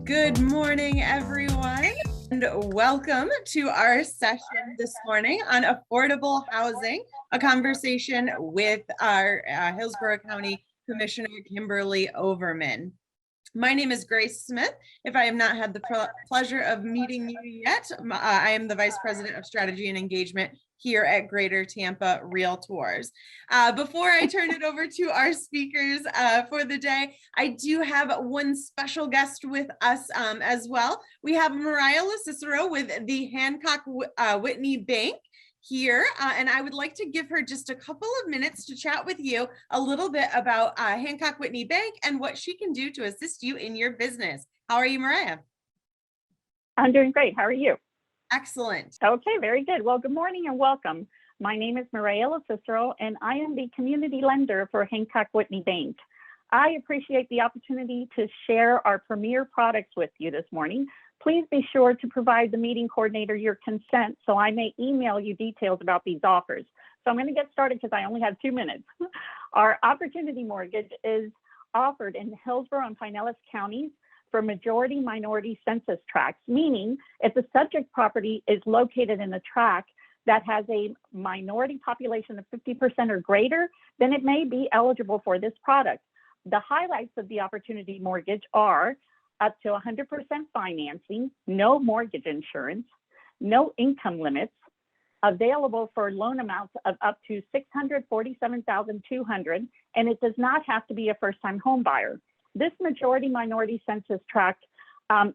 Good morning, everyone, and welcome to our session this morning on affordable housing, a conversation with our Hillsborough County Commissioner, Kimberly Overman. My name is Grace Smith. If I have not had the pleasure of meeting you yet, I am the Vice President of Strategy and Engagement here at Greater Tampa Realtors. Before I turn it over to our speakers for the day, I do have one special guest with us as well. We have Mariah LaCicero with the Hancock Whitney Bank here, and I would like to give her just a couple of minutes to chat with you a little bit about Hancock Whitney Bank and what she can do to assist you in your business. How are you, Mariah? I'm doing great. How are you? Excellent. Okay, very good. Well, good morning and welcome. My name is Mariah LaCicero, and I am the community lender for Hancock Whitney Bank. I appreciate the opportunity to share our premier products with you this morning. Please be sure to provide the meeting coordinator your consent so I may email you details about these offers. So I'm going to get started because I only have 2 minutes. Our opportunity mortgage is offered in Hillsborough and Pinellas counties for majority minority census tracts, meaning if the subject property is located in a tract that has a minority population of 50% or greater, then it may be eligible for this product. The highlights of the opportunity mortgage are up to 100% financing, no mortgage insurance, no income limits, available for loan amounts of up to $647,200, and it does not have to be a first-time home buyer. This majority minority census tract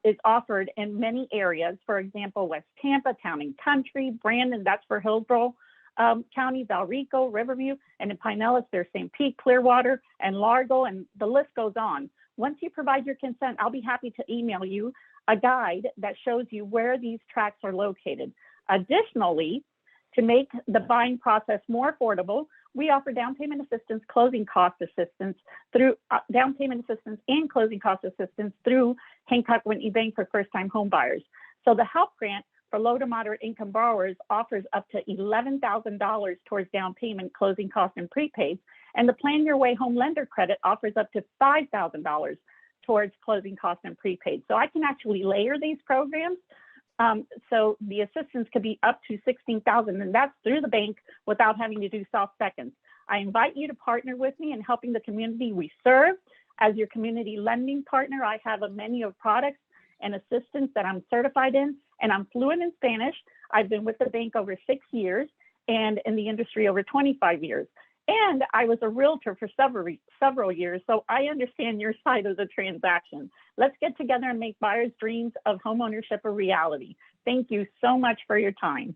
is offered in many areas. For example, West Tampa, Town and Country, Brandon, that's for Hillsborough County, Valrico, Riverview, and in Pinellas, there's St. Pete, Clearwater, and Largo, and the list goes on. Once you provide your consent, I'll be happy to email you a guide that shows you where these tracts are located. Additionally, to make the buying process more affordable, we offer down payment assistance, closing cost assistance through down payment assistance and closing cost assistance through Hancock Whitney Bank for first-time home buyers. So the HELP grant for low to moderate income borrowers offers up to $11,000 towards down payment, closing costs, and prepaid. And the Plan Your Way Home Lender Credit offers up to $5,000 towards closing costs and prepaid. So I can actually layer these programs. So the assistance could be up to $16,000, and that's through the bank without having to do soft seconds. I invite you to partner with me in helping the community we serve. As your community lending partner, I have a menu of products and assistance that I'm certified in, and I'm fluent in Spanish. I've been with the bank over 6 years and in the industry over 25 years. And I was a realtor for several years, so I understand your side of the transaction. Let's get together and make buyers' dreams of homeownership a reality. Thank you so much for your time.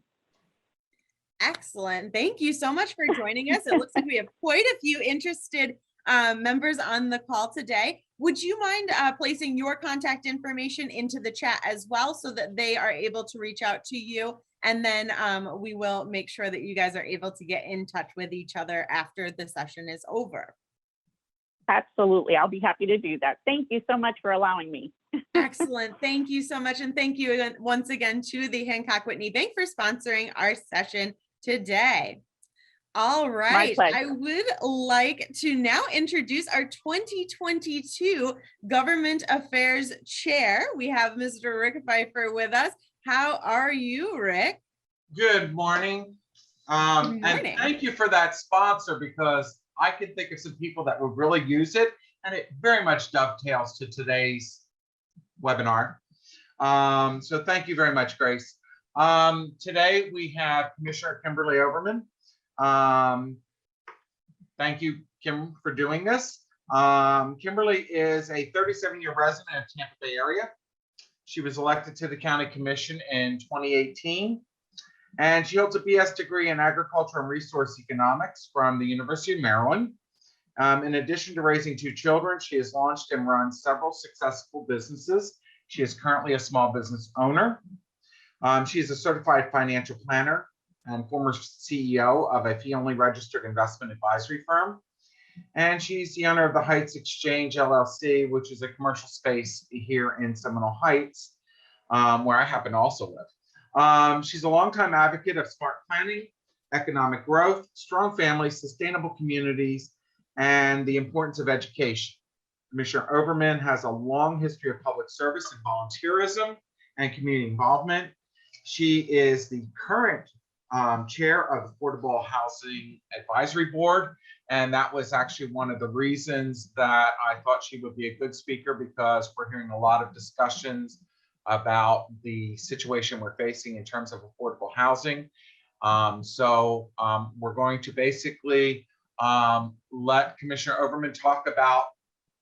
Excellent. Thank you so much for joining us. It looks like we have quite a few interested members on the call today. Would you mind placing your contact information into the chat as well so that they are able to reach out to you? And then we will make sure that you guys are able to get in touch with each other after the session is over. Absolutely. I'll be happy to do that. Thank you so much for allowing me. Excellent. Thank you so much. And thank you once again to the Hancock Whitney Bank for sponsoring our session today. All right. I would like to now introduce our 2022 Government Affairs Chair. We have Mr. Rick Pfeiffer with us. How are you, Rick? Good morning. And thank you for that sponsor, because I can think of some people that would really use it, and it very much dovetails to today's webinar. So thank you very much, Grace. Today we have Commissioner Kimberly Overman. Thank you, Kim, for doing this. Kimberly is a 37-year resident of Tampa Bay area. She was elected to the County Commission in 2018, and she holds a BS degree in Agriculture and Resource Economics from the University of Maryland. In addition to raising 2 children, she has launched and run several successful businesses. She is currently a small business owner. She is a certified financial planner and former CEO of a fee-only registered investment advisory firm. And she's the owner of the Heights Exchange LLC, which is a commercial space here in Seminole Heights, where I happen to also live. She's a longtime advocate of smart planning, economic growth, strong families, sustainable communities, and the importance of education. Commissioner Overman has a long history of public service and volunteerism and community involvement. She is the current chair of the Affordable Housing Advisory Board. And that was actually one of the reasons that I thought she would be a good speaker, because we're hearing a lot of discussions about the situation we're facing in terms of affordable housing. We're going to basically let Commissioner Overman talk about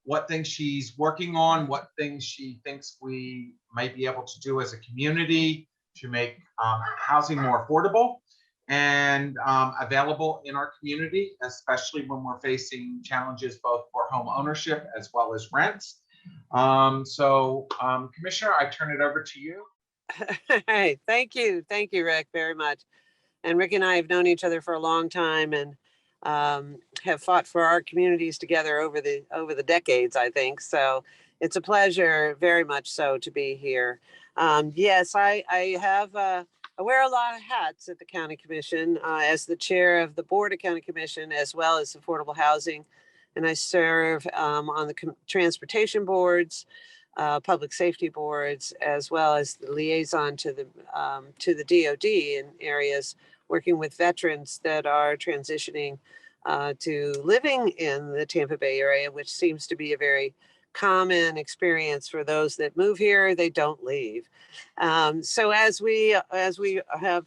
what things she's working on, what things she thinks we might be able to do as a community to make housing more affordable and available in our community, especially when we're facing challenges both for home ownership as well as rents. Commissioner, I turn it over to you. Hey, thank you, Rick, very much. And Rick and I have known each other for a long time, and have fought for our communities together over the decades, I think. So it's a pleasure, very much so, to be here. Yes, I wear a lot of hats at the County Commission as the chair of the Board of County Commission, as well as affordable housing. And I serve on the transportation boards, public safety boards, as well as the liaison to the DOD in areas working with veterans that are transitioning to living in the Tampa Bay area, which seems to be a very common experience for those that move here. They don't leave. So as we have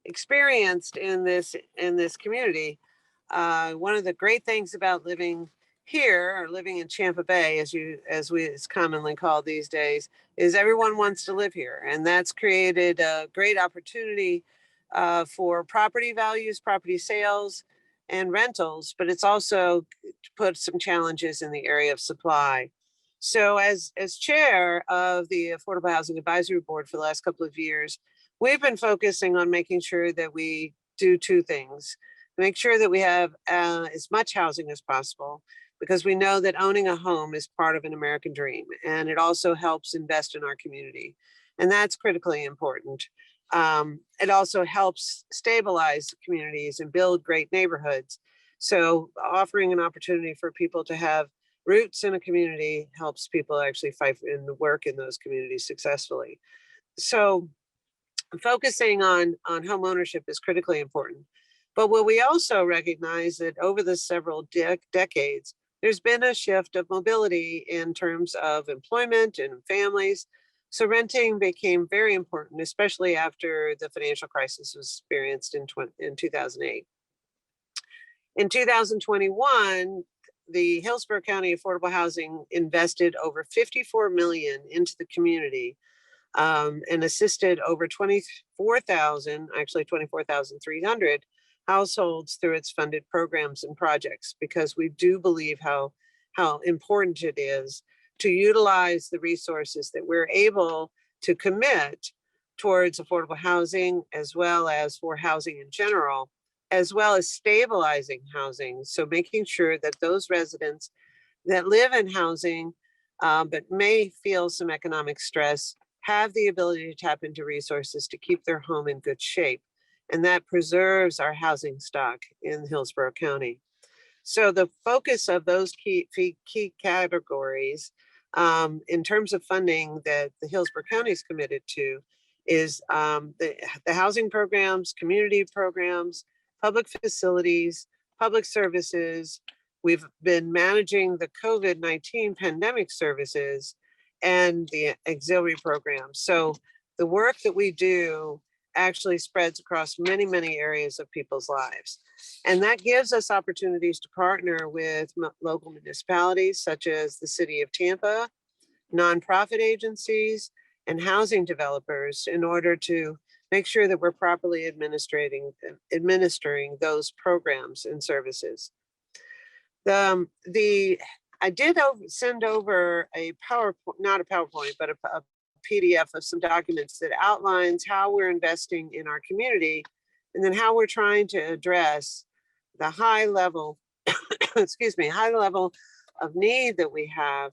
experienced in this community, one of the great things about living here, or living in Tampa Bay, as it's commonly called these days, is everyone wants to live here, and that's created a great opportunity for property values, property sales, and rentals, but it's also put some challenges in the area of supply. So as chair of the Affordable Housing Advisory Board for the last couple of years, we've been focusing on making sure that we do two things. Make sure that we have as much housing as possible, because we know that owning a home is part of an American dream, and it also helps invest in our community. And that's critically important. It also helps stabilize communities and build great neighborhoods. So offering an opportunity for people to have roots in a community helps people actually fight and work in those communities successfully. So focusing on home ownership is critically important. But what we also recognize that over the several decades, there's been a shift of mobility in terms of employment and families. So renting became very important, especially after the financial crisis was experienced in 2008. In 2021, the Hillsborough County Affordable Housing invested over $54 million into the community and assisted over 24,300 households through its funded programs and projects, because we do believe how important it is to utilize the resources that we're able to commit towards affordable housing, as well as for housing in general, as well as stabilizing housing. So making sure that those residents that live in housing but may feel some economic stress have the ability to tap into resources to keep their home in good shape. And that preserves our housing stock in Hillsborough County. So the focus of those key categories in terms of funding that the Hillsborough County is committed to is the housing programs, community programs, public facilities, public services. We've been managing the COVID-19 pandemic services and the auxiliary programs. So the work that we do actually spreads across many, many areas of people's lives. And that gives us opportunities to partner with local municipalities, such as the City of Tampa, nonprofit agencies, and housing developers, in order to make sure that we're properly administering those programs and services. I did send over a PowerPoint, not a PowerPoint, but a PDF of some documents that outlines how we're investing in our community, and then how we're trying to address the high level, high level of need that we have,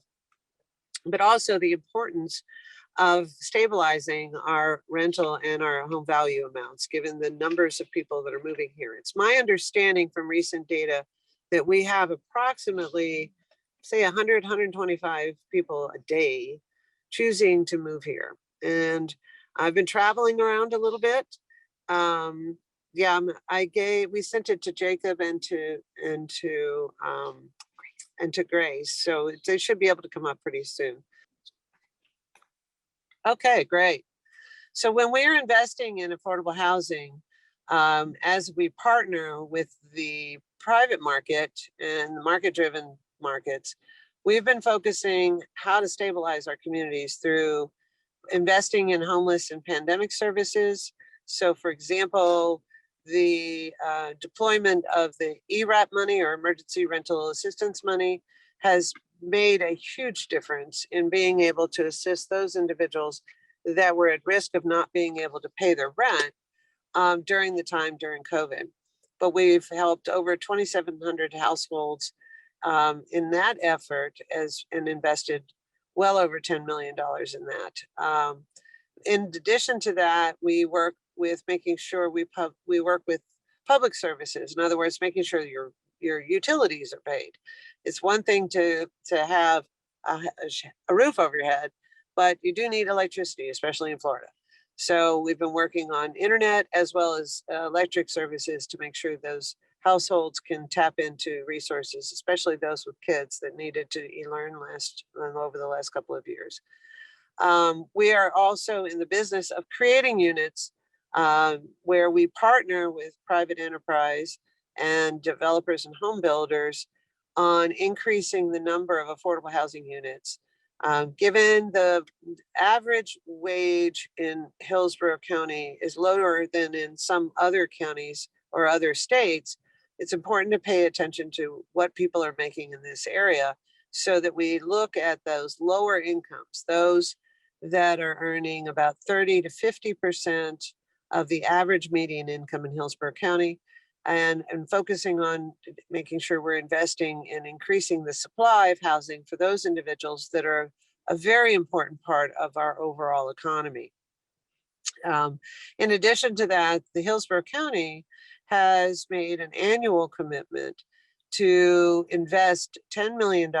but also the importance of stabilizing our rental and our home value amounts, given the numbers of people that are moving here. It's my understanding from recent data that we have approximately say 100, 125 people a day choosing to move here. And I've been traveling around a little bit. Yeah, we sent it to Jacob and to Grace. So they should be able to come up pretty soon. Okay, great. So when we are investing in affordable housing, as we partner with the private market and market-driven markets, we've been focusing how to stabilize our communities through investing in homeless and pandemic services. So for example, the deployment of the ERAP money, or emergency rental assistance money, has made a huge difference in being able to assist those individuals that were at risk of not being able to pay their rent during COVID. But we've helped over 2,700 households in that effort and invested well over $10 million in that. In addition to that, we work with making sure we work with public services. In other words, making sure your utilities are paid. It's one thing to have a roof over your head, but you do need electricity, especially in Florida. So we've been working on internet as well as electric services to make sure those households can tap into resources, especially those with kids that needed to e-learn over the last couple of years. We are also in the business of creating units where we partner with private enterprise and developers and home builders on increasing the number of affordable housing units. Given the average wage in Hillsborough County is lower than in some other counties or other states, it's important to pay attention to what people are making in this area so that we look at those lower incomes, those that are earning about 30 to 50% of the average median income in Hillsborough County, and focusing on making sure we're investing in increasing the supply of housing for those individuals that are a very important part of our overall economy. In addition to that, the Hillsborough County has made an annual commitment to invest $10 million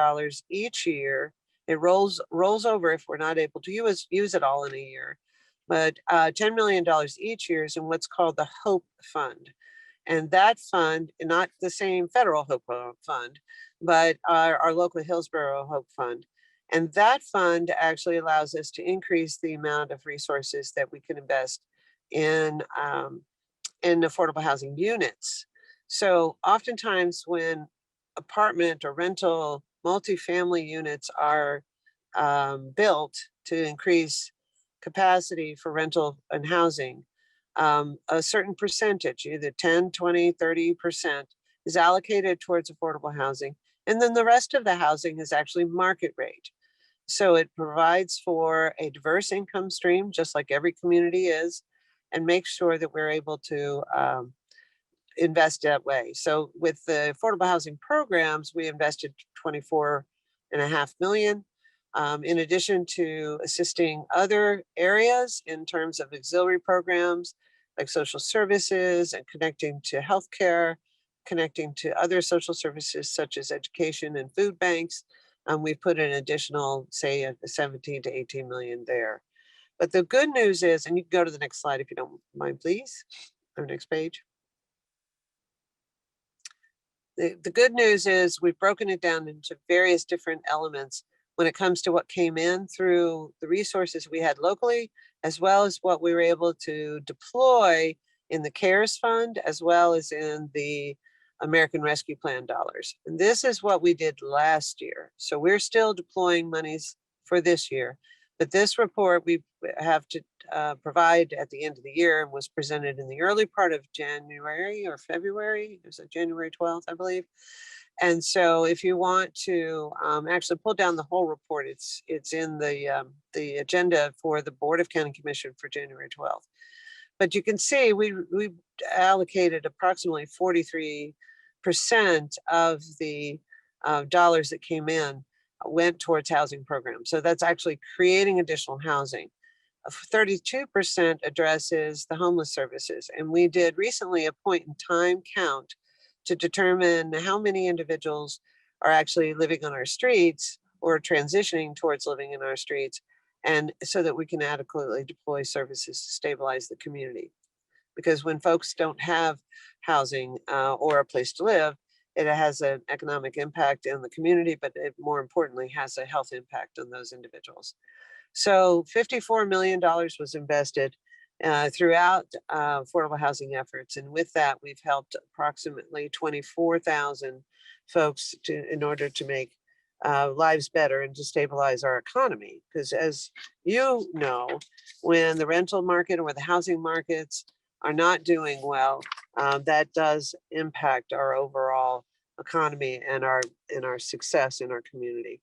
each year. It rolls over if we're not able to use it all in a year, but $10 million each year is in what's called the HOPE Fund. And that fund, not the same federal HOPE Fund, but our local Hillsborough HOPE Fund. And that fund actually allows us to increase the amount of resources that we can invest in affordable housing units. So oftentimes when apartment or rental multifamily units are built to increase capacity for rental and housing, a certain percentage, either 10, 20, 30% is allocated towards affordable housing. And then the rest of the housing is actually market rate. So it provides for a diverse income stream, just like every community is, and makes sure that we're able to invest that way. So with the affordable housing programs, we invested $24.5 million. In addition to assisting other areas in terms of auxiliary programs like social services and connecting to healthcare, connecting to other social services such as education and food banks, we put an additional, say, 17 to 18 million there. But the good news is, and you can go to the next slide if you don't mind, please, or next page. The good news is we've broken it down into various different elements when it comes to what came in through the resources we had locally, as well as what we were able to deploy in the CARES Fund, as well as in the American Rescue Plan dollars. And this is what we did last year. So we're still deploying monies for this year. But this report we have to provide at the end of the year and was presented in the early part of January or February. It was January 12th, I believe. And so if you want to actually pull down the whole report, it's in the agenda for the Board of County Commission for January 12th. But you can see we allocated approximately 43% of the dollars that came in went towards housing programs. So that's actually creating additional housing. 32% addresses the homeless services. And we did recently a point in time count to determine how many individuals are actually living on our streets or transitioning towards living in our streets, and so that we can adequately deploy services to stabilize the community. Because when folks don't have housing or a place to live, it has an economic impact in the community, but it more importantly has a health impact on those individuals. So $54 million was invested throughout affordable housing efforts. And with that, we've helped approximately 24,000 folks in order to make lives better and to stabilize our economy. Because as you know, when the rental market or the housing markets are not doing well, that does impact our overall economy and our success in our community.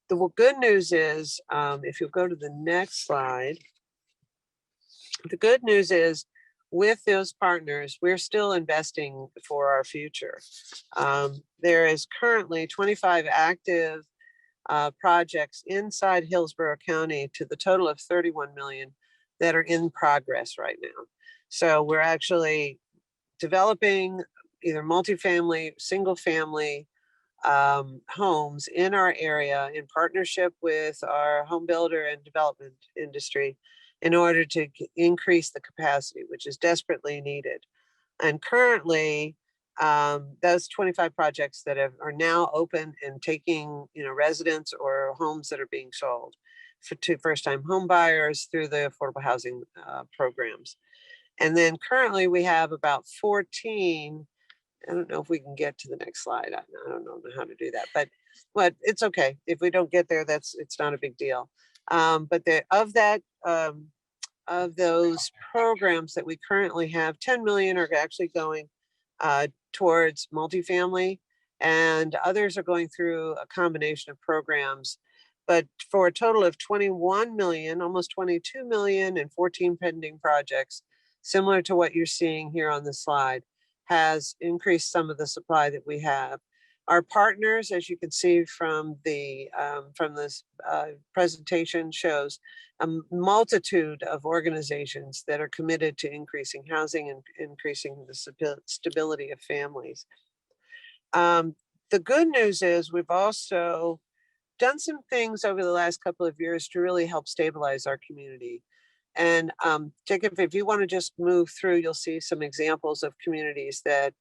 The good news is, if you'll go to the next slide, the good news is with those partners, we're still investing for our future. There is currently 25 active projects inside Hillsborough County to the total of 31 million that are in progress right now. So we're actually developing either multifamily, single family homes in our area in partnership with our home builder and development industry in order to increase the capacity, which is desperately needed. And currently, those 25 projects that are now open and taking residents or homes that are being sold to first-time home buyers through the affordable housing programs. And then currently we have about 14. I don't know if we can get to the next slide. I don't know how to do that, but it's okay. If we don't get there, it's not a big deal. But of those programs that we currently have, 10 million are actually going towards multifamily, and others are going through a combination of programs. But for a total of 21 million, almost 22 million, and 14 pending projects, similar to what you're seeing here on the slide, has increased some of the supply that we have. Our partners, as you can see from this presentation, shows a multitude of organizations that are committed to increasing housing and increasing the stability of families. The good news is we've also done some things over the last couple of years to really help stabilize our community. And Jacob, if you want to just move through, you'll see some examples of communities that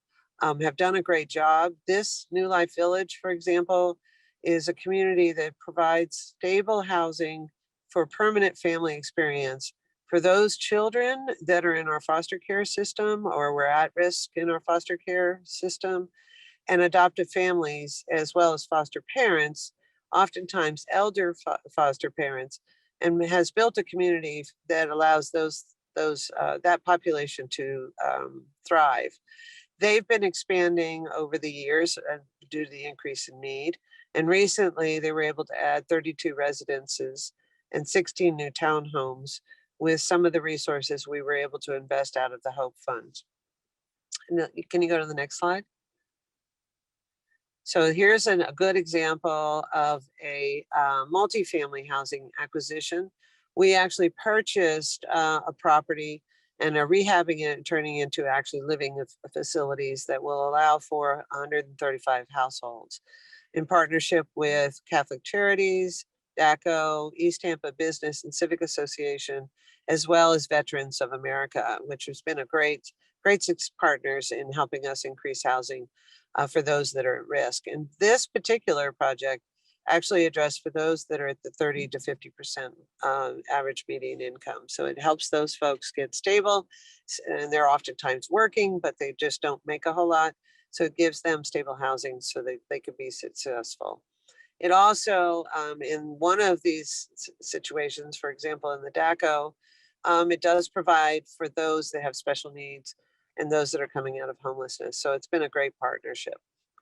have done a great job. This New Life Village, for example, is a community that provides stable housing for permanent family experience for those children that are in our foster care system or were at risk in our foster care system, and adoptive families, as well as foster parents, oftentimes elder foster parents, and has built a community that allows that population to thrive. They've been expanding over the years due to the increase in need. And recently they were able to add 32 residences and 16 new townhomes with some of the resources we were able to invest out of the HOPE funds. Can you go to the next slide? So here's a good example of a multifamily housing acquisition. We actually purchased a property and are rehabbing it and turning it into actually living facilities that will allow for 135 households in partnership with Catholic Charities, DACO, East Tampa Business and Civic Association, as well as Veterans of America, which has been a great partners in helping us increase housing for those that are at risk. And this particular project actually addressed for those that are at the 30 to 50% average median income. So it helps those folks get stable, and they're oftentimes working, but they just don't make a whole lot. So it gives them stable housing so that they can be successful. It also, in one of these situations, for example, in the DACO, it does provide for those that have special needs and those that are coming out of homelessness. So it's been a great partnership.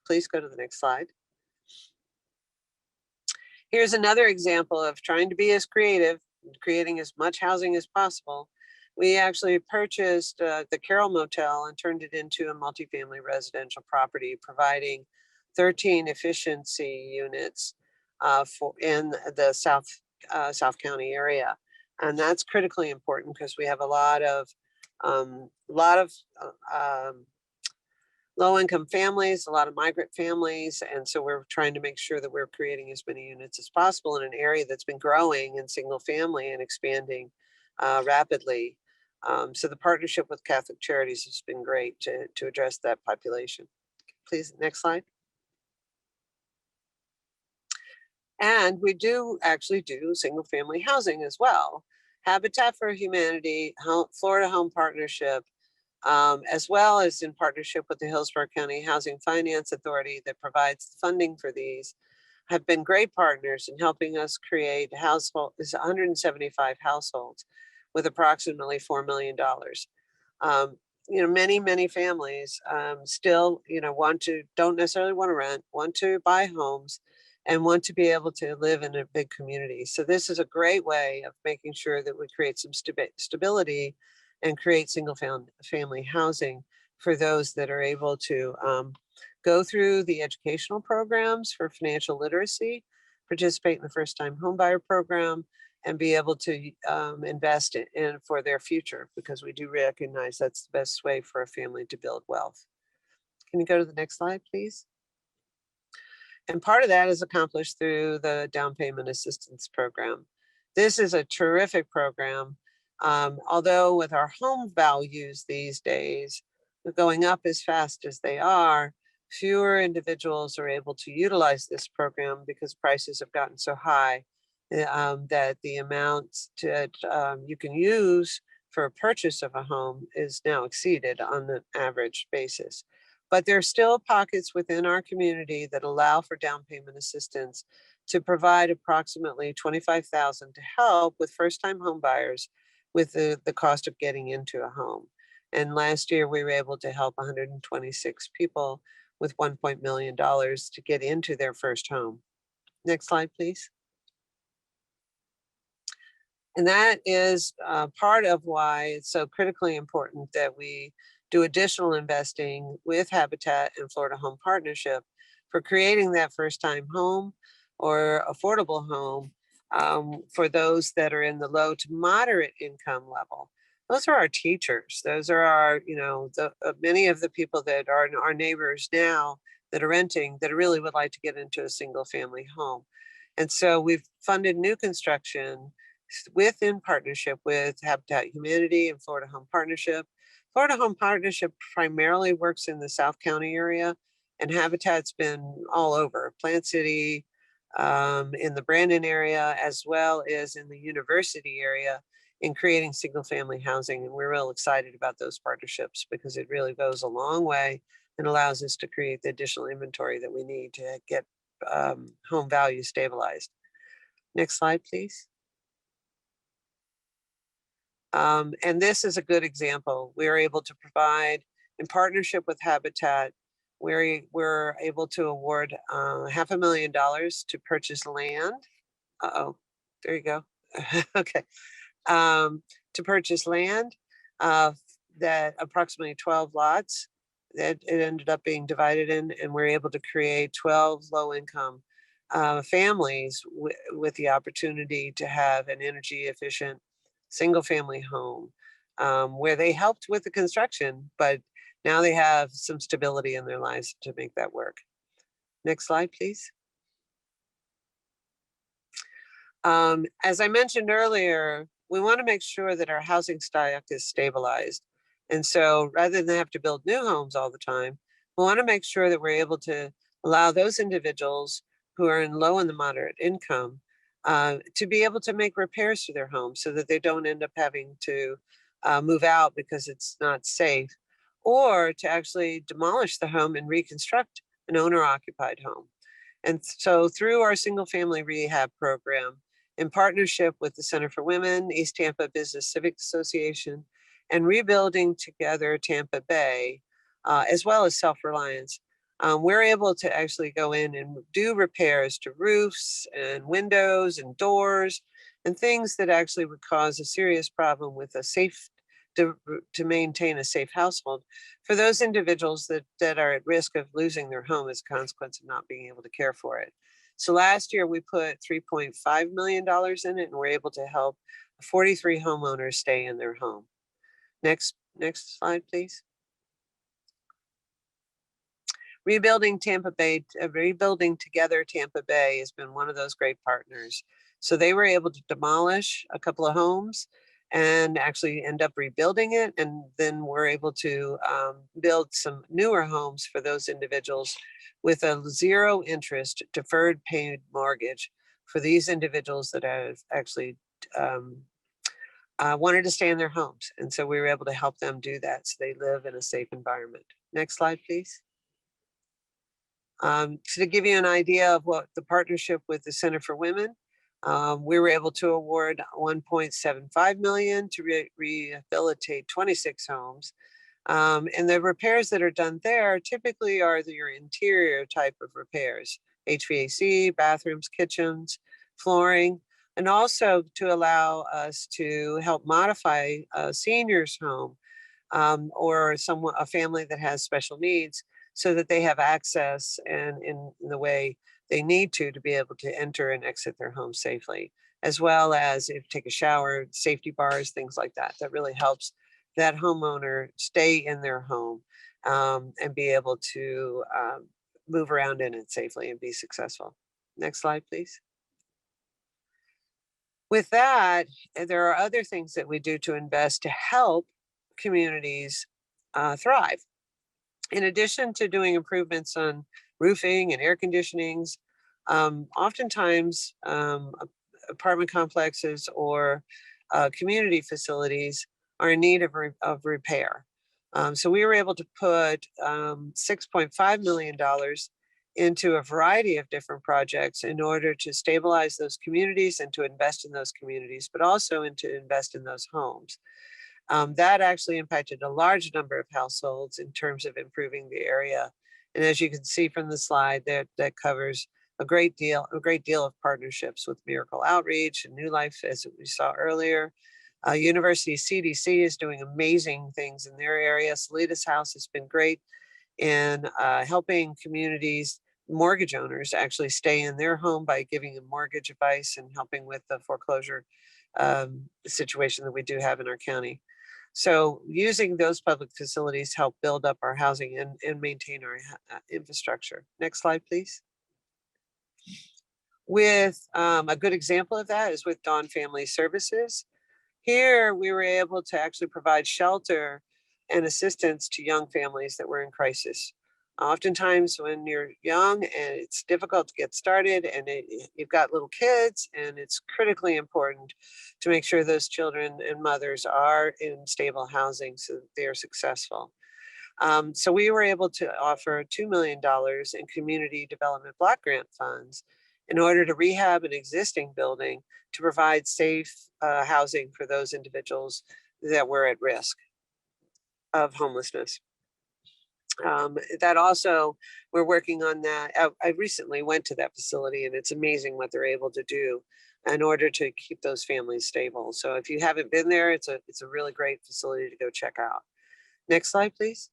Please go to the next slide. Here's another example of trying to be as creative, creating as much housing as possible. We actually purchased the Carroll Motel and turned it into a multifamily residential property, providing 13 efficiency units in the South County area. And that's critically important because we have a lot of low-income families, a lot of migrant families. And so we're trying to make sure that we're creating as many units as possible in an area that's been growing in single family and expanding rapidly. So the partnership with Catholic Charities has been great to address that population. Please, next slide. And we do actually do single family housing as well. Habitat for Humanity, Florida Home Partnership, as well as in partnership with the Hillsborough County Housing Finance Authority that provides the funding for these, have been great partners in helping us create 175 households with approximately $4 million. Many families still, don't necessarily want to rent, want to buy homes, and want to be able to live in a big community. So this is a great way of making sure that we create some stability and create single family housing for those that are able to go through the educational programs for financial literacy, participate in the first time homebuyer program, and be able to invest in for their future, because we do recognize that's the best way for a family to build wealth. Can you go to the next slide, please? And part of that is accomplished through the down payment assistance program. This is a terrific program. Although with our home values these days going up as fast as they are, fewer individuals are able to utilize this program because prices have gotten so high that the amount that you can use for a purchase of a home is now exceeded on an average basis. But there are still pockets within our community that allow for down payment assistance to provide approximately $25,000 to help with first-time home buyers with the cost of getting into a home. And last year we were able to help 126 people with $1 million to get into their first home. Next slide, please. And that is part of why it's so critically important that we do additional investing with Habitat and Florida Home Partnership for creating that first-time home or affordable home for those that are in the low to moderate income level. Those are our teachers. Those are our, many of the people that are our neighbors now that are renting that really would like to get into a single family home. And so we've funded new construction in partnership with Habitat Humanity and Florida Home Partnership. Florida Home Partnership primarily works in the South County area, and Habitat's been all over Plant City, in the Brandon area, as well as in the university area, in creating single family housing. And we're real excited about those partnerships because it really goes a long way and allows us to create the additional inventory that we need to get home value stabilized. Next slide, please. And this is a good example. We're able to provide, in partnership with Habitat, we're able to award $500,000 to purchase land. There you go. Okay. To purchase land that approximately 12 lots that it ended up being divided in, and we're able to create 12 low-income families with the opportunity to have an energy efficient single family home where they helped with the construction, but now they have some stability in their lives to make that work. Next slide, please. As I mentioned earlier, we want to make sure that our housing stock is stabilized. And so rather than have to build new homes all the time, we want to make sure that we're able to allow those individuals who are in low and the moderate income to be able to make repairs to their homes so that they don't end up having to move out because it's not safe, or to actually demolish the home and reconstruct an owner-occupied home. And so through our single family rehab program, in partnership with the Center for Women, East Tampa Business Civic Association, and Rebuilding Together Tampa Bay, as well as Self-Reliance, we're able to actually go in and do repairs to roofs and windows and doors and things that actually would cause a serious problem with a safe, to maintain a safe household for those individuals that are at risk of losing their home as a consequence of not being able to care for it. So last year we put $3.5 million in it, and we're able to help 43 homeowners stay in their home. Next slide, please. Rebuilding Together Tampa Bay has been one of those great partners. So they were able to demolish a couple of homes and actually end up rebuilding it. And then we're able to build some newer homes for those individuals with a 0 interest deferred paid mortgage for these individuals that have actually wanted to stay in their homes. And so we were able to help them do that so they live in a safe environment. Next slide, please. So to give you an idea of what the partnership with the Center for Women, we were able to award $1.75 million to rehabilitate 26 homes. And the repairs that are done there typically are your interior type of repairs, HVAC, bathrooms, kitchens, flooring, and also to allow us to help modify a senior's home or a family that has special needs so that they have access and in the way they need to be able to enter and exit their home safely, as well as if take a shower, safety bars, things like that. That really helps that homeowner stay in their home and be able to move around in it safely and be successful. Next slide, please. With that, there are other things that we do to invest to help communities thrive. In addition to doing improvements on roofing and air conditionings, oftentimes apartment complexes or community facilities are in need of repair. So we were able to put $6.5 million into a variety of different projects in order to stabilize those communities and to invest in those communities, but also to invest in those homes. That actually impacted a large number of households in terms of improving the area. And as you can see from the slide, that covers a great deal of partnerships with Miracle Outreach and New Life, as we saw earlier. University CDC is doing amazing things in their area. Salita's House has been great in helping communities, mortgage owners actually stay in their home by giving them mortgage advice and helping with the foreclosure situation that we do have in our county. So using those public facilities help build up our housing and maintain our infrastructure. Next slide, please. With a good example of that is with Dawn Family Services. Here, we were able to actually provide shelter and assistance to young families that were in crisis. Oftentimes when you're young and it's difficult to get started and you've got little kids, and it's critically important to make sure those children and mothers are in stable housing so that they are successful. So we were able to offer $2 million in community development block grant funds in order to rehab an existing building to provide safe housing for those individuals that were at risk of homelessness. That also, we're working on that. I recently went to that facility and it's amazing what they're able to do in order to keep those families stable. So if you haven't been there, it's a really great facility to go check out. Next slide, please.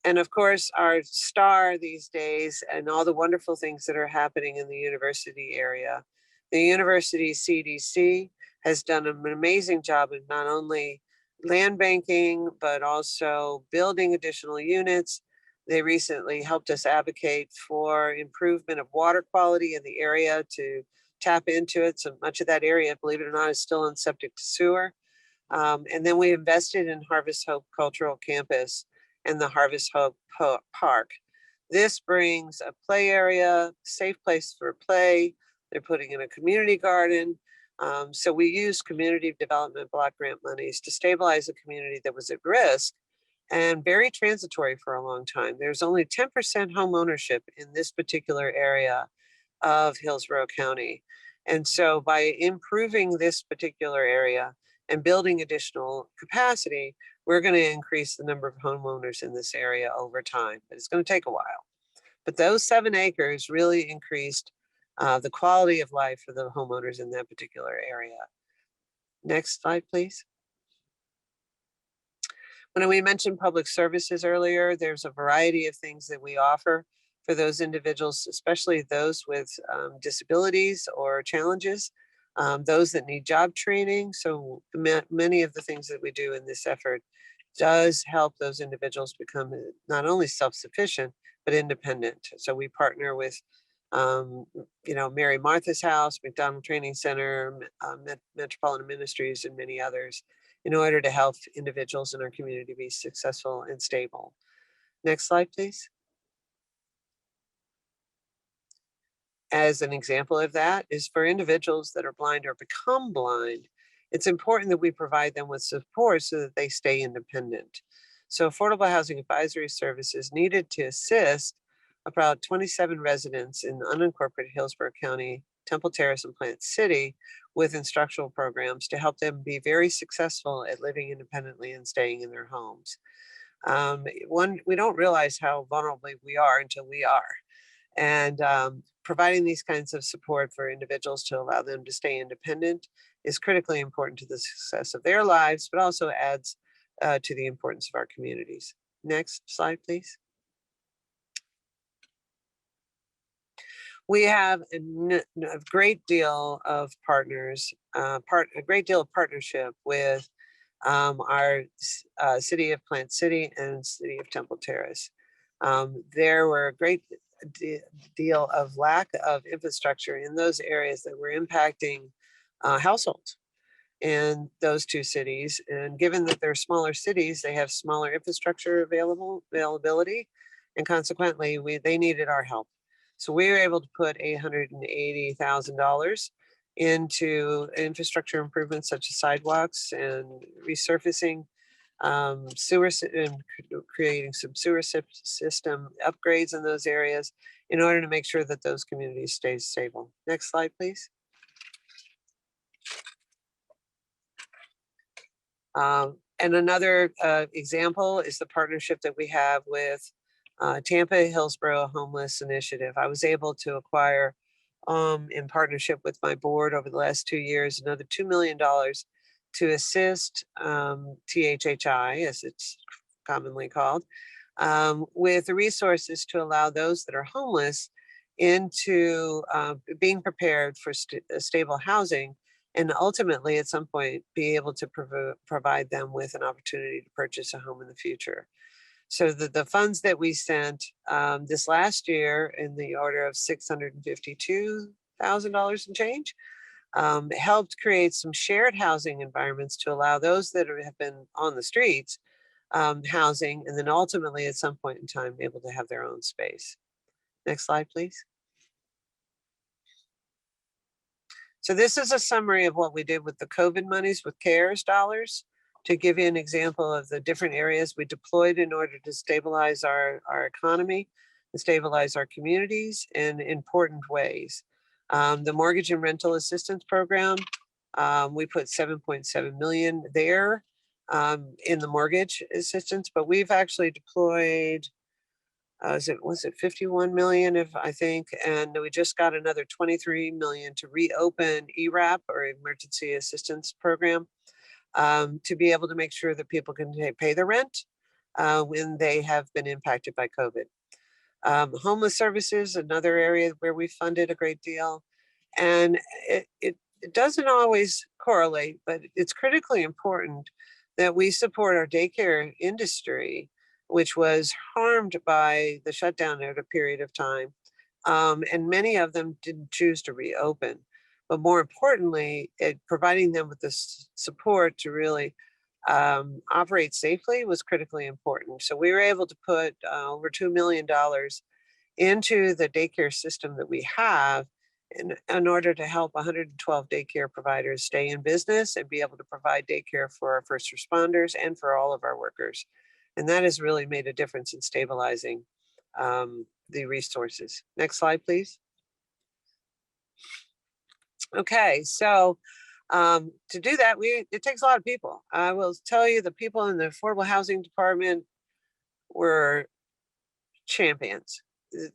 And of course, our star these days and all the wonderful things that are happening in the university area. The university CDC has done an amazing job of not only land banking, but also building additional units. They recently helped us advocate for improvement of water quality in the area to tap into it. So much of that area, believe it or not, is still on septic to sewer. And then we invested in Harvest Hope Cultural Campus and the Harvest Hope Park. This brings a play area, safe place for play. They're putting in a community garden. So we used community development block grant monies to stabilize a community that was at risk and very transitory for a long time. There's only 10% home ownership in this particular area of Hillsborough County. And so by improving this particular area and building additional capacity, we're going to increase the number of homeowners in this area over time, but it's going to take a while. But those 7 acres really increased the quality of life for the homeowners in that particular area. Next slide, please. When we mentioned public services earlier, there's a variety of things that we offer for those individuals, especially those with disabilities or challenges, those that need job training. So many of the things that we do in this effort does help those individuals become not only self-sufficient, but independent. So we partner with, Mary Martha's House, McDonald Training Center, Metropolitan Ministries, and many others in order to help individuals in our community be successful and stable. Next slide, please. As an example of that is for individuals that are blind or become blind, it's important that we provide them with support so that they stay independent. So Affordable Housing Advisory Services needed to assist about 27 residents in unincorporated Hillsborough County, Temple Terrace, and Plant City with instructional programs to help them be very successful at living independently and staying in their homes. We don't realize how vulnerable we are until we are. And providing these kinds of support for individuals to allow them to stay independent is critically important to the success of their lives, but also adds to the importance of our communities. Next slide, please. We have a great deal of partners, a great deal of partnership with our City of Plant City and City of Temple Terrace. There were a great deal of lack of infrastructure in those areas that were impacting households in those two cities. And given that they're smaller cities, they have smaller infrastructure availability, and consequently, they needed our help. So we were able to put $880,000 into infrastructure improvements such as sidewalks and resurfacing, sewer and creating some sewer system upgrades in those areas in order to make sure that those communities stay stable. Next slide, please. And another example is the partnership that we have with Tampa Hillsborough Homeless Initiative. I was able to acquire, in partnership with my board over the last 2 years, another $2 million to assist THHI, as it's commonly called, with the resources to allow those that are homeless into being prepared for stable housing, and ultimately at some point be able to provide them with an opportunity to purchase a home in the future. So the funds that we sent this last year in the order of $652,000 and change helped create some shared housing environments to allow those that have been on the streets housing, and then ultimately at some point in time able to have their own space. Next slide, please. So this is a summary of what we did with the COVID monies with CARES dollars, to give you an example of the different areas we deployed in order to stabilize our economy and stabilize our communities in important ways. The mortgage and rental assistance program, we put $7.7 million there in the mortgage assistance, but we've actually deployed, was it 51 million, I think, and we just got another 23 million to reopen ERAP, or Emergency Assistance Program, to be able to make sure that people can pay their rent when they have been impacted by COVID. Homeless services, another area where we funded a great deal. And it doesn't always correlate, but it's critically important that we support our daycare industry, which was harmed by the shutdown at a period of time. And many of them didn't choose to reopen. But more importantly, providing them with the support to really operate safely was critically important. So we were able to put over $2 million into the daycare system that we have in order to help 112 daycare providers stay in business and be able to provide daycare for our first responders and for all of our workers. And that has really made a difference in stabilizing the resources. Next slide, please. Okay, so to do that, it takes a lot of people. I will tell you, the people in the Affordable Housing Department were champions.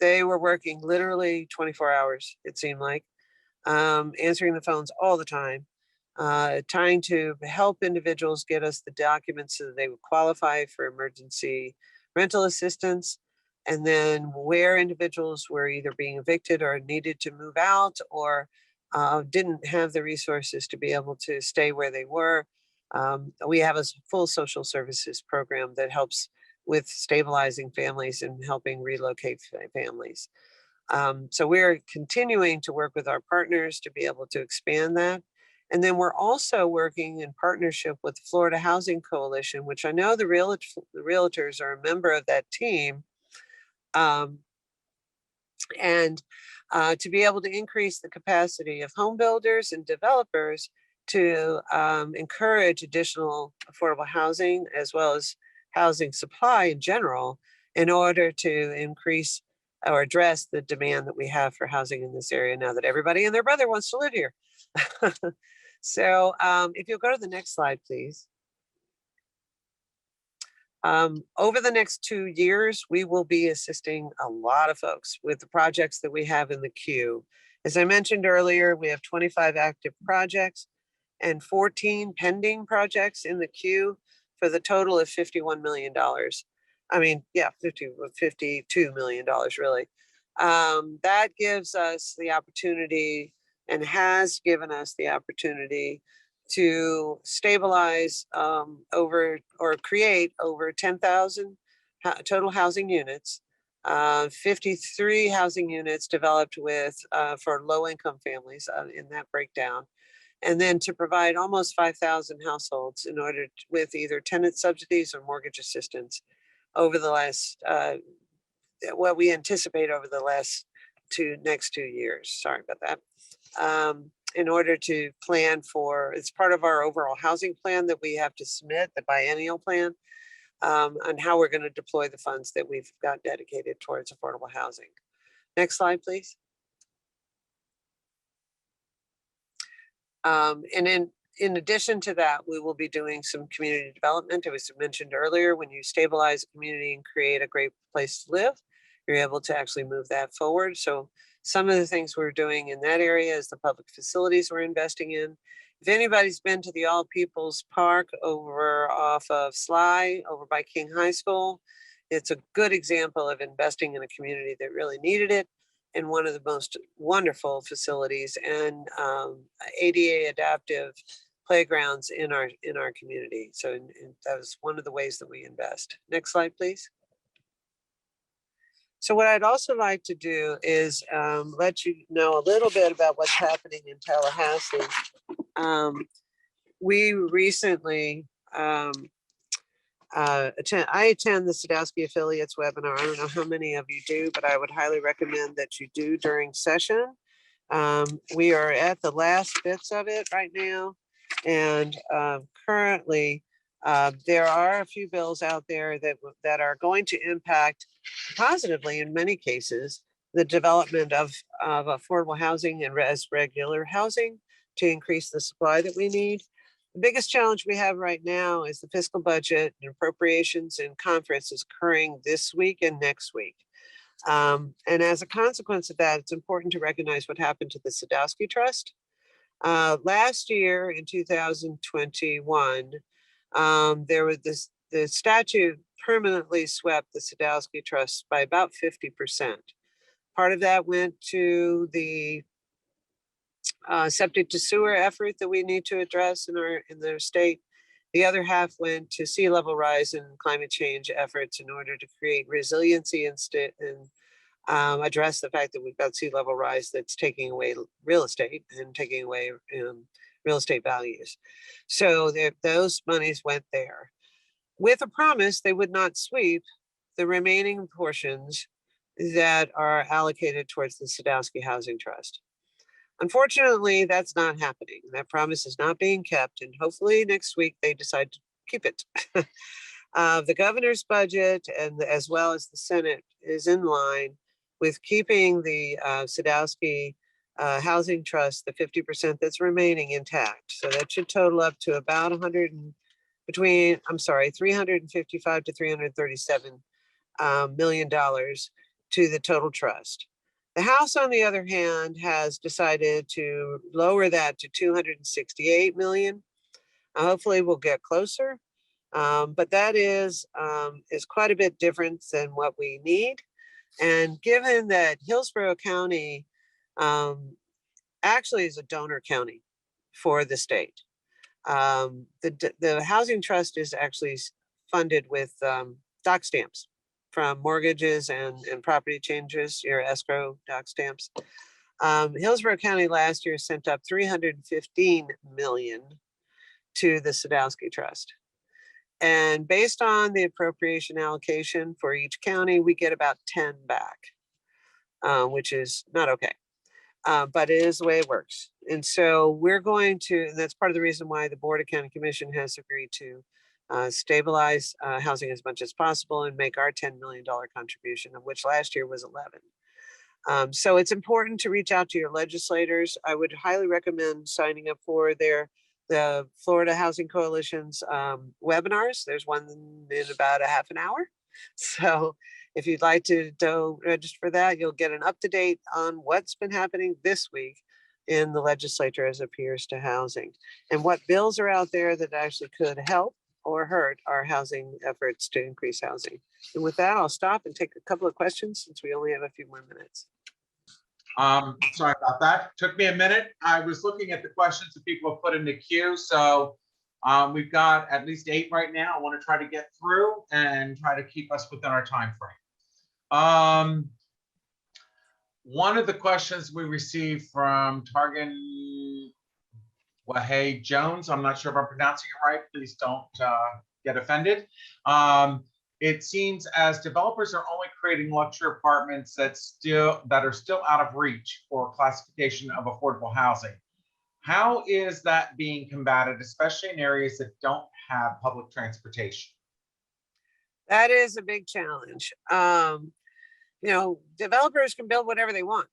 They were working literally 24 hours, it seemed like, answering the phones all the time, trying to help individuals get us the documents so that they would qualify for emergency rental assistance, and then where individuals were either being evicted or needed to move out or didn't have the resources to be able to stay where they were, We have a full social services program that helps with stabilizing families and helping relocate families. So we're continuing to work with our partners to be able to expand that. And then we're also working in partnership with the Florida Housing Coalition, which I know the realtors are a member of that team. And to be able to increase the capacity of home builders and developers to encourage additional affordable housing, as well as housing supply in general, in order to increase or address the demand that we have for housing in this area now that everybody and their brother wants to live here. So if you'll go to the next slide, please. Over the next 2 years, we will be assisting a lot of folks with the projects that we have in the queue. As I mentioned earlier, we have 25 active projects and 14 pending projects in the queue for the total of $51 million. I mean, yeah, $52 million really. That gives us the opportunity and has given us the opportunity to stabilize over or create over 10,000 total housing units, 53 housing units developed with for low-income families in that breakdown, and then to provide almost 5,000 households in order to, with either tenant subsidies or mortgage assistance over the last, what we anticipate over the next 2 years. Sorry about that. In order to plan for, it's part of our overall housing plan that we have to submit, the biennial plan, on how we're going to deploy the funds that we've got dedicated towards affordable housing. Next slide, please. And in addition to that, we will be doing some community development. It was mentioned earlier, when you stabilize a community and create a great place to live, you're able to actually move that forward. So some of the things we're doing in that area is the public facilities we're investing in. If anybody's been to the All People's Park over off of Sly, over by King High School, it's a good example of investing in a community that really needed it, and one of the most wonderful facilities and ADA adaptive playgrounds in our community. So that was one of the ways that we invest. Next slide, please. So what I'd also like to do is let you know a little bit about what's happening in Tallahassee. We recently, I attend the Sadowski Affiliates webinar. I don't know how many of you do, but I would highly recommend that you do during session. We are at the last bits of it right now. And currently, there are a few bills out there that are going to impact positively, in many cases, the development of affordable housing and regular housing to increase the supply that we need. The biggest challenge we have right now is the fiscal budget and appropriations and conference is occurring this week and next week. And as a consequence of that, it's important to recognize what happened to the Sadowski Trust. Last year in 2021, there was the statute permanently swept the Sadowski Trust by about 50%. Part of that went to the septic to sewer effort that we need to address in the state. The other half went to sea level rise and climate change efforts in order to create resiliency and address the fact that we've got sea level rise that's taking away real estate and taking away real estate values. So those monies went there with a promise they would not sweep the remaining portions that are allocated towards the Sadowski Housing Trust. Unfortunately, that's not happening. That promise is not being kept, and hopefully next week they decide to keep it. The governor's budget, and as well as the Senate, is in line with keeping the Sadowski Housing Trust, the 50% that's remaining, intact. So that should total up to about 355 to 337 million dollars to the total trust. The House, on the other hand, has decided to lower that to 268 million. Hopefully we'll get closer, but that is quite a bit different than what we need. And given that Hillsborough County actually is a donor county for the state, The housing trust is actually funded with doc stamps from mortgages and property changes, your escrow doc stamps. Hillsborough County last year sent up 315 million to the Sadowski Trust. And based on the appropriation allocation for each county, we get about 10 back, which is not okay. But it is the way it works. And so we're going to, and that's part of the reason why the Board of County Commission has agreed to stabilize housing as much as possible and make our $10 million contribution, of which last year was 11. So it's important to reach out to your legislators. I would highly recommend signing up for the Florida Housing Coalition's webinars. There's one in about a half an hour. So if you'd like to register for that, you'll get an up-to-date on what's been happening this week in the legislature as it appears to housing and what bills are out there that actually could help or hurt our housing efforts to increase housing. And with that, I'll stop and take a couple of questions since we only have a few more minutes. Sorry about that. Took me a minute. I was looking at the questions that people have put in the queue. So we've got at least 8 right now. I want to try to get through and try to keep us within our time frame. One of the questions we received from Targan Wahay Jones, I'm not sure if I'm pronouncing it right. Please don't get offended. It seems as developers are only creating luxury apartments that are still out of reach for classification of affordable housing. How is that being combated, especially in areas that don't have public transportation? That is a big challenge. Developers can build whatever they want.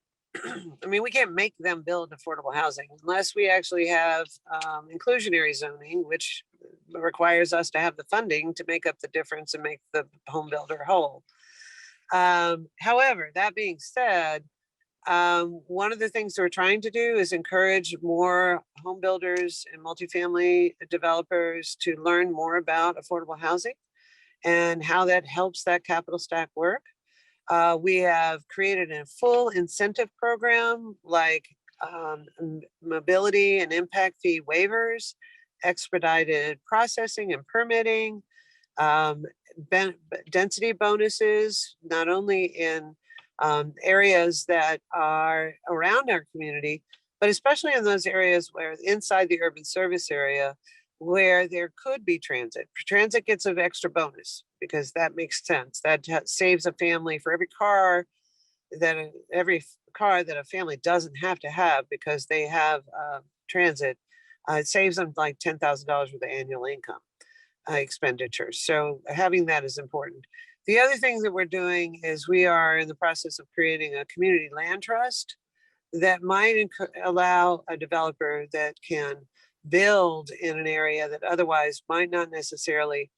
I mean, we can't make them build affordable housing unless we actually have inclusionary zoning, which requires us to have the funding to make up the difference and make the home builder whole. However, that being said, one of the things we're trying to do is encourage more home builders and multifamily developers to learn more about affordable housing and how that helps that capital stack work. We have created a full incentive program like mobility and impact fee waivers, expedited processing and permitting, density bonuses, not only in areas that are around our community, but especially in those areas where inside the urban service area where there could be transit. Transit gets an extra bonus because that makes sense. That saves a family for every car that a family doesn't have to have because they have transit. It saves them like $10,000 worth of annual income expenditures. So having that is important. The other thing that we're doing is we are in the process of creating a community land trust that might allow a developer that can build in an area that otherwise might not necessarily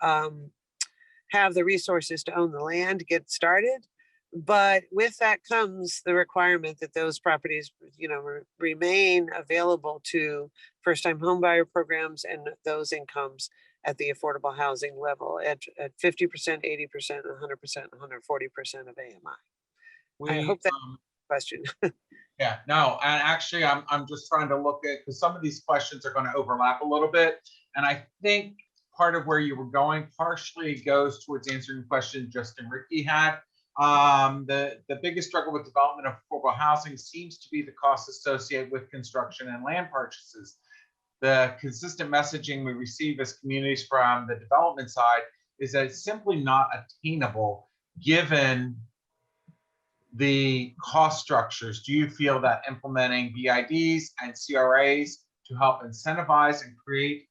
have the resources to own the land to get started. But with that comes the requirement that those properties, remain available to first-time homebuyer programs and those incomes at the affordable housing level at 50%, 80%, 100%, 140% of AMI. I hope that question. Yeah, no, and actually I'm just trying to look at, because some of these questions are going to overlap a little bit. And I think part of where you were going partially goes towards answering the question Justin Rickey had. The biggest struggle with development of affordable housing seems to be the costs associated with construction and land purchases. The consistent messaging we receive as communities from the development side is that it's simply not attainable given the cost structures. Do you feel that implementing BIDs and CRAs to help incentivize and create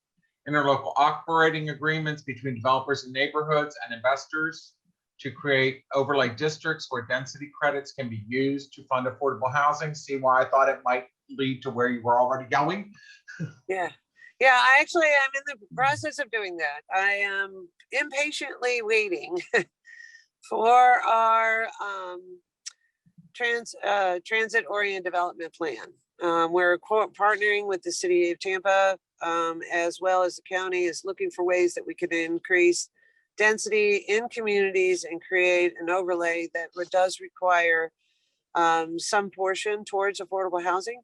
interlocal operating agreements between developers and neighborhoods and investors to create overlay districts where density credits can be used to fund affordable housing? See why I thought it might lead to where you were already going? Yeah, I actually am in the process of doing that. I am impatiently waiting for our transit-oriented development plan. We're partnering with the city of Tampa, as well as the county is looking for ways that we could increase density in communities and create an overlay that does require some portion towards affordable housing.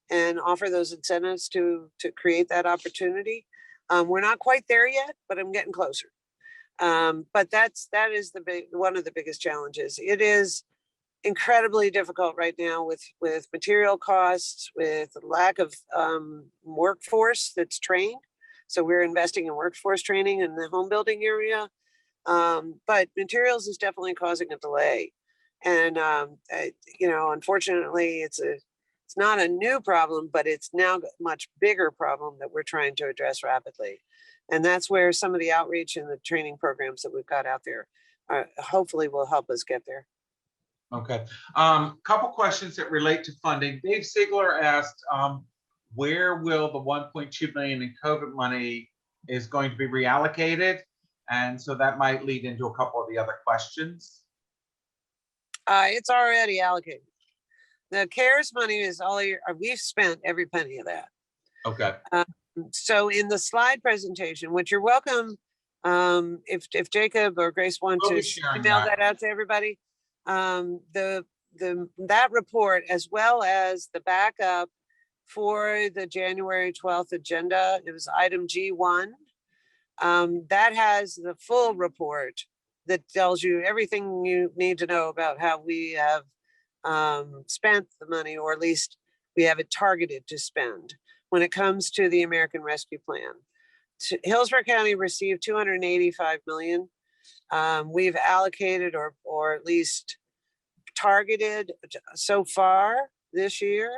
and offer those incentives to create that opportunity. We're not quite there yet, but I'm getting closer. But that is one of the biggest challenges. It is incredibly difficult right now with material costs, with lack of workforce that's trained. So we're investing in workforce training in the home building area. But materials is definitely causing a delay. And, unfortunately, it's not a new problem, but it's now a much bigger problem that we're trying to address rapidly. And that's where some of the outreach and the training programs that we've got out there hopefully will help us get there. Okay. Couple questions that relate to funding. Dave Siegler asked, where will the 1.2 million in COVID money is going to be reallocated? And so that might lead into a couple of the other questions. It's already allocated. The CARES money is we've spent every penny of that. Okay. So in the slide presentation, which you're welcome, if Jacob or Grace want to email that out to everybody, that report, as well as the backup for the January 12th agenda, it was item G1. That has the full report that tells you everything you need to know about how we have spent the money, or at least we have it targeted to spend when it comes to the American Rescue Plan. Hillsborough County received $285 million. We've allocated or at least targeted so far this year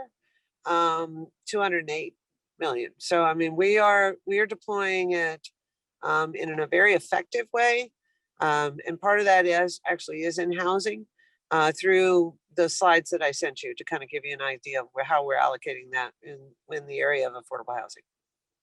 $208 million. So I mean, we are deploying it in a very effective way, and part of that is in housing through the slides that I sent you to kind of give you an idea of how we're allocating that in the area of affordable housing.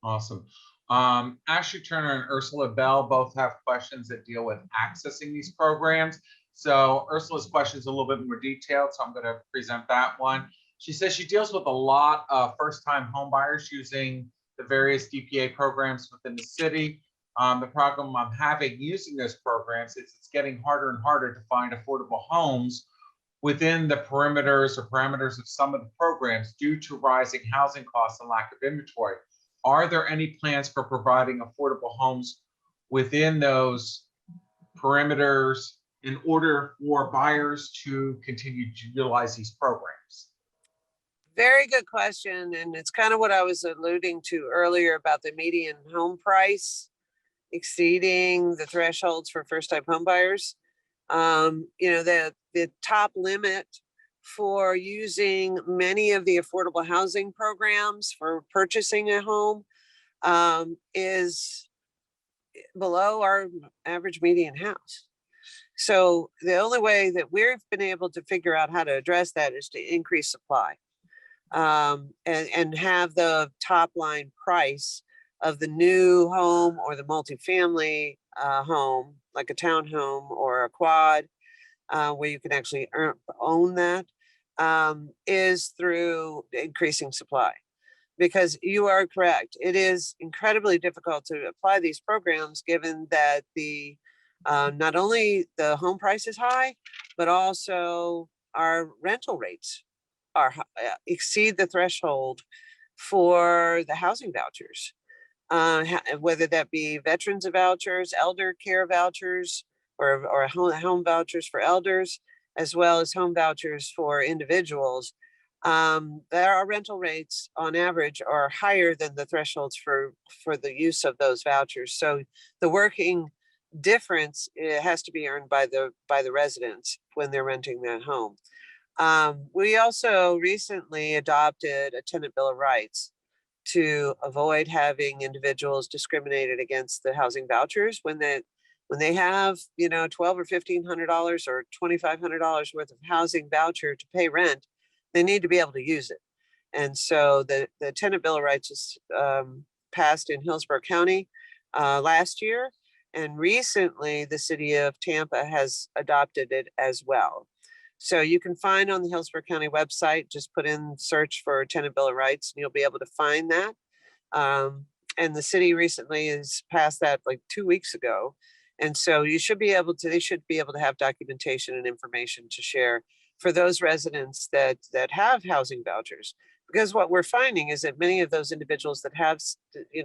Awesome. Ashley Turner and Ursula Bell both have questions that deal with accessing these programs. So Ursula's question is a little bit more detailed, so I'm going to present that one. She says she deals with a lot of first-time home buyers using the various DPA programs within the city. The problem I'm having using those programs is it's getting harder and harder to find affordable homes within the parameters of some of the programs due to rising housing costs and lack of inventory. Are there any plans for providing affordable homes within those parameters in order for buyers to continue to utilize these programs? Very good question. And it's kind of what I was alluding to earlier about the median home price exceeding the thresholds for first-time home buyers. The top limit for using many of the affordable housing programs for purchasing a home is below our average median house. So the only way that we've been able to figure out how to address that is to increase supply and have the top line price of the new home or the multifamily home, like a townhome or a quad, where you can actually own that, is through increasing supply. Because you are correct, it is incredibly difficult to apply these programs given that the not only the home price is high, but also our rental rates exceed the threshold for the housing vouchers, whether that be veterans vouchers, elder care vouchers, or home vouchers for elders, as well as home vouchers for individuals. Our rental rates on average are higher than the thresholds for the use of those vouchers. So the working difference has to be earned by the residents when they're renting that home. We also recently adopted a tenant bill of rights to avoid having individuals discriminated against the housing vouchers when they have, $1,200 or $1,500 or $2,500 worth of housing voucher to pay rent. They need to be able to use it. And so the tenant bill of rights was passed in Hillsborough County last year. And recently the city of Tampa has adopted it as well. So you can find on the Hillsborough County website, just put in search for tenant bill of rights and you'll be able to find that. And the city recently has passed that like 2 weeks ago. And so they should be able to have documentation and information to share for those residents that have housing vouchers. Because what we're finding is that many of those individuals that have,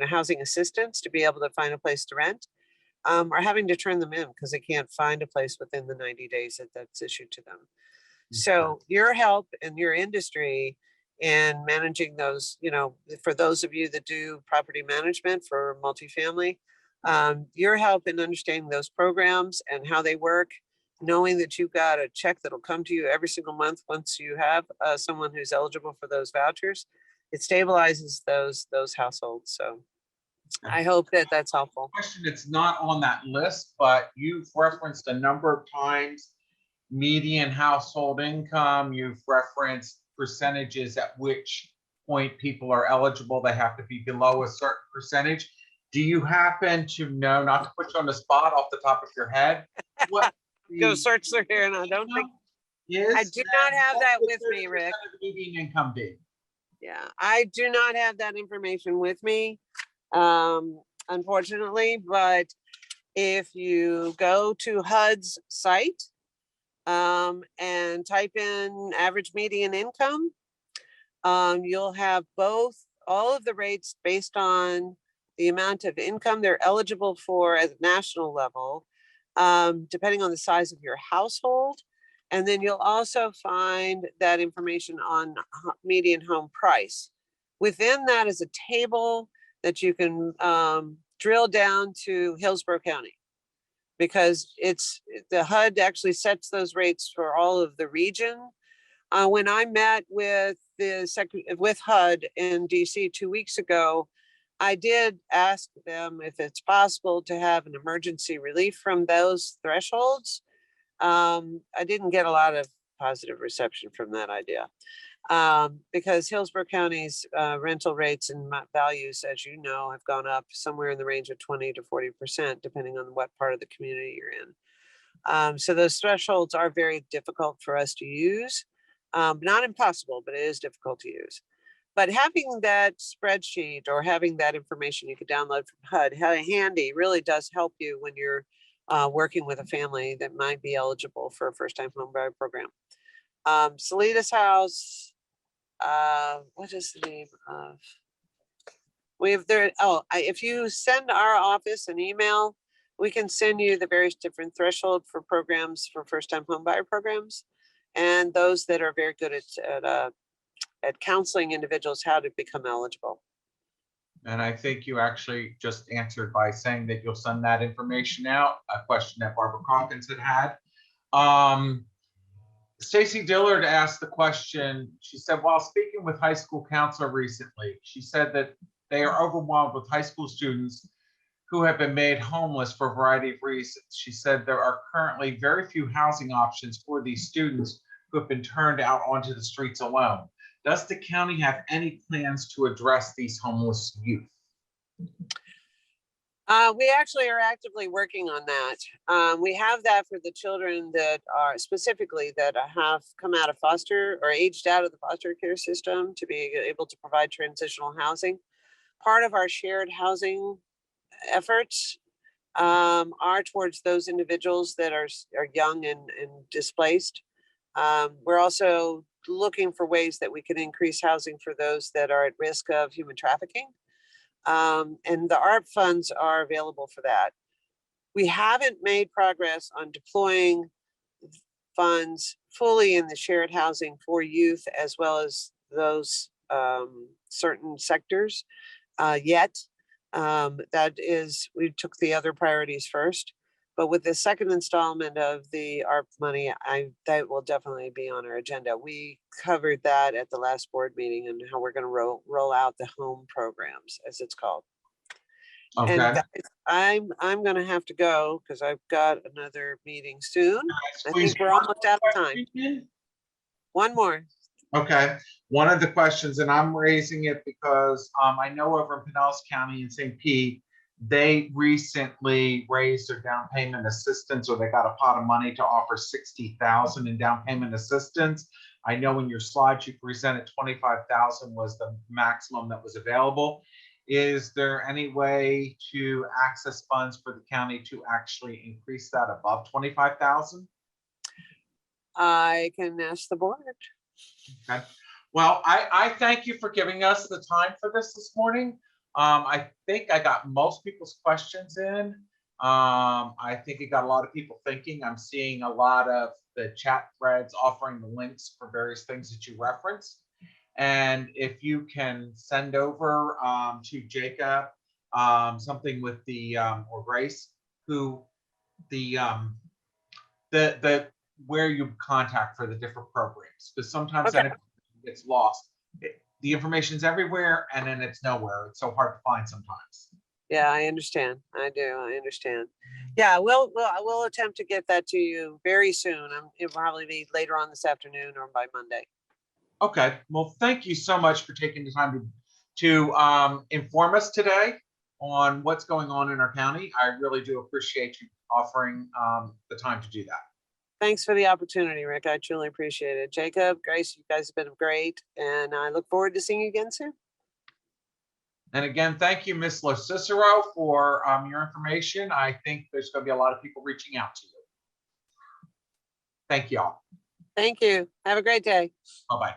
housing assistance to be able to find a place to rent, are having to turn them in because they can't find a place within the 90 days that's issued to them. So your help and your industry in managing those, for those of you that do property management for multifamily, your help in understanding those programs and how they work, knowing that you've got a check that'll come to you every single month once you have someone who's eligible for those vouchers, it stabilizes those households. So I hope that that's helpful. Question, it's not on that list, but you've referenced a number of times median household income. You've referenced percentages at which point people are eligible. They have to be below a certain percentage. Do you happen to know, not to put you on the spot off the top of your head, what Go search through here, and I don't think I do not have that with me, Rick. Median income be? Yeah, I do not have that information with me, unfortunately, but if you go to HUD's site and type in average median income, you'll have all of the rates based on the amount of income they're eligible for at the national level, depending on the size of your household. And then you'll also find that information on median home price. Within that is a table that you can drill down to Hillsborough County, because the HUD actually sets those rates for all of the region. When I met with with HUD in DC 2 weeks ago, I did ask them if it's possible to have an emergency relief from those thresholds. I didn't get a lot of positive reception from that idea, because Hillsborough County's rental rates and values, as you know, have gone up somewhere in the range of 20 to 40%, depending on what part of the community you're in. So those thresholds are very difficult for us to use. Not impossible, but it is difficult to use. But having that spreadsheet or having that information you could download from HUD handy really does help you when you're working with a family that might be eligible for a first-time home buyer program. Salita's house, what is the name of? We have there. Oh, if you send our office an email, we can send you the various different threshold for programs for first-time home buyer programs, and those that are very good at counseling individuals how to become eligible. And I think you actually just answered by saying that you'll send that information out, a question that Barbara Calkins had. Stacy Dillard asked the question. She said, while speaking with high school counselor recently, she said that they are overwhelmed with high school students who have been made homeless for a variety of reasons. She said there are currently very few housing options for these students who have been turned out onto the streets alone. Does the county have any plans to address these homeless youth? We actually are actively working on that. We have that for the children that are specifically that have come out of foster or aged out of the foster care system to be able to provide transitional housing. Part of our shared housing efforts are towards those individuals that are young and displaced. We're also looking for ways that we can increase housing for those that are at risk of human trafficking. And the ARP funds are available for that. We haven't made progress on deploying funds fully in the shared housing for youth as well as those certain sectors yet. That is, we took the other priorities first. But with the second installment of the ARP money, that will definitely be on our agenda. We covered that at the last board meeting and how we're going to roll out the home programs, as it's called. Okay. And guys, I'm going to have to go because I've got another meeting soon. I think we're almost out of time. One more. Okay. One of the questions, and I'm raising it because I know over in Pinellas County in St. Pete, they recently raised their down payment assistance, or they got a pot of money to offer $60,000 in down payment assistance. I know in your slides you presented $25,000 was the maximum that was available. Is there any way to access funds for the county to actually increase that above $25,000? I can ask the board. Okay. Well, I thank you for giving us the time for this morning. I think I got most people's questions in. I think it got a lot of people thinking. I'm seeing a lot of the chat threads offering the links for various things that you referenced. And if you can send over to Jacob something with the or Grace, who the where you contact for the different programs, because sometimes Okay. that gets lost. The information's everywhere and then it's nowhere. It's so hard to find sometimes. Yeah, I understand. I do. I understand. Yeah, we'll attempt to get that to you very soon. It'll probably be later on this afternoon or by Monday. Okay. Well, thank you so much for taking the time to inform us today on what's going on in our county. I really do appreciate you offering the time to do that. Thanks for the opportunity, Rick. I truly appreciate it. Jacob, Grace, you guys have been great, and I look forward to seeing you again soon. And again, thank you, Ms. LoCicero, for your information. I think there's going to be a lot of people reaching out to you. Thank you all. Thank you. Have a great day. Bye-bye.